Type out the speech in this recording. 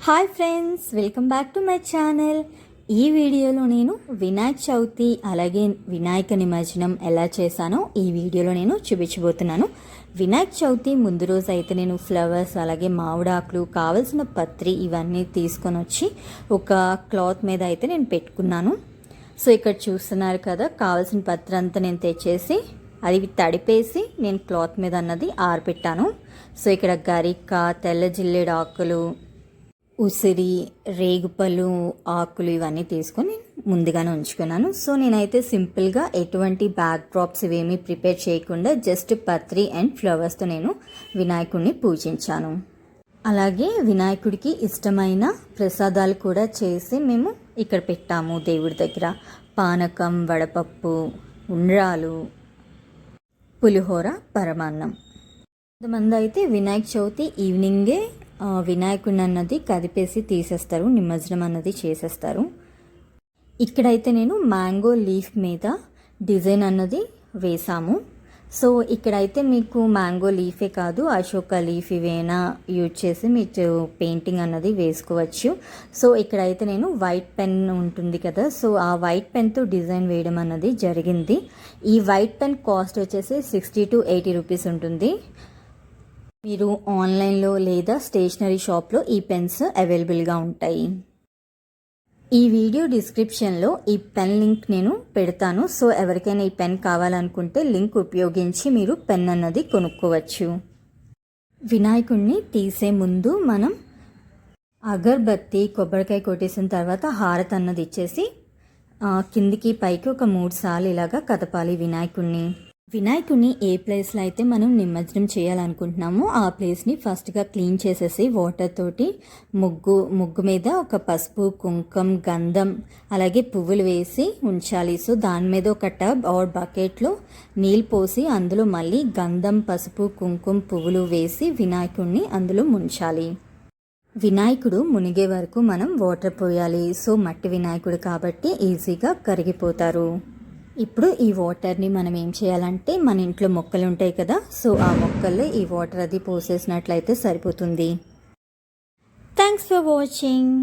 Hi friends, welcome back to my channel. ఈ వీడియోలో నేను వినాయక చవితి అలాగే వినాయక నిమజ్జనం ఎలా చేశానో ఈ వీడియోలో నేను చూపించబోతున్నాను. వినాయక చవితి ముందు రోజు అయితే నేను ఫ్లవర్స్ అలాగే మామిడాకులు కావలసిన పత్రి ఇవన్నీ తీసుకొని వచ్చి ఒక క్లాత్ మీద అయితే నేను పెట్టుకున్నాను. సో ఇక్కడ చూస్తున్నారు కదా, కావాల్సిన పత్రి అంతా నేను తెచ్చేసి అది తడిపేసి నేను క్లాత్ మీద అన్నది ఆరపెట్టాను. సో ఇక్కడ గరిక, తెల్ల జిల్లేడు ఆకులు, ఉసిరి, రేగుపళ్ళు ఆకులు ఇవన్నీ తీసుకొని ముందుగానే ఉంచుకున్నాను. సో నేనైతే సింపుల్గా ఎటువంటి బ్యాక్ డ్రాప్స్ ఇవేమీ ప్రిపేర్ చేయకుండా జస్ట్ పత్రి అండ్ ఫ్లవర్స్తో నేను వినాయకుడిని పూజించాను. అలాగే వినాయకుడికి ఇష్టమైన ప్రసాదాలు కూడా చేసి మేము ఇక్కడ పెట్టాము దేవుడి దగ్గర. పానకం, వడపప్పు, ఉండ్రాలు, పులిహోర, పరమాన్నం. కొంతమంది అయితే వినాయక చవితి ఈవినింగే వినాయకుడిని అన్నది కదిపేసి తీసేస్తారు, నిమజ్జనం అన్నది చేసేస్తారు. ఇక్కడైతే నేను మ్యాంగో లీఫ్ మీద డిజైన్ అన్నది వేసాము. సో ఇక్కడైతే మీకు మ్యాంగో లీఫే కాదు, అశోక లీఫ్ ఇవేనా యూజ్ చేసి మీరు పెయింటింగ్ అన్నది వేసుకోవచ్చు. సో ఇక్కడైతే నేను వైట్ పెన్ ఉంటుంది కదా, సో ఆ వైట్ పెన్తో డిజైన్ వేయడం అన్నది జరిగింది. ఈ వైట్ పెన్ కాస్ట్ వచ్చేసి 60 to 80 రూపీస్ ఉంటుంది. మీరు ఆన్లైన్లో లేదా స్టేషనరీ షాప్లో ఈ పెన్స్ అవైలబుల్గా ఉంటాయి. ఈ వీడియో డిస్క్రిప్షన్లో ఈ పెన్ లింక్ నేను పెడతాను. సో ఎవరికైనా ఈ పెన్ కావాలనుకుంటే లింక్ ఉపయోగించి మీరు పెన్ అన్నది కొనుక్కోవచ్చు. వినాయకుడిని తీసే ముందు మనం అగర్బత్తి, కొబ్బరికాయ కొట్టేసిన తర్వాత హారతి అన్నది ఇచ్చేసి కిందికి పైకి ఒక 3 సార్లు ఇలాగా కదపాలి వినాయకుడిని. వినాయకుడిని ఏ ప్లేస్లో అయితే మనం నిమజ్జనం చేయాలనుకుంటున్నామో ఆ ప్లేస్ని ఫస్ట్గా క్లీన్ చేసేసి వాటర్ తోటి ముగ్గు మీద ఒక పసుపు, కుంకం, గంధం అలాగే పువ్వులు వేసి ఉంచాలి. సో దాని మీద ఒక టబ్ ఆర్ బకెట్లో నీళ్ళు పోసి అందులో మళ్ళీ గంధం, పసుపు, కుంకుమ, పువ్వులు వేసి వినాయకుడిని అందులో ముంచాలి. వినాయకుడు మునిగే వరకు మనం వాటర్ పోయాలి. సో మట్టి వినాయకుడు కాబట్టి ఈజీగా కరిగిపోతారు. ఇప్పుడు ఈ వాటర్ని మనం ఏం చేయాలంటే, మన ఇంట్లో మొక్కలు ఉంటాయి కదా, సో ఆ మొక్కల్లో ఈ వాటర్ అది పోసేసినట్లయితే సరిపోతుంది. Thanks for watching.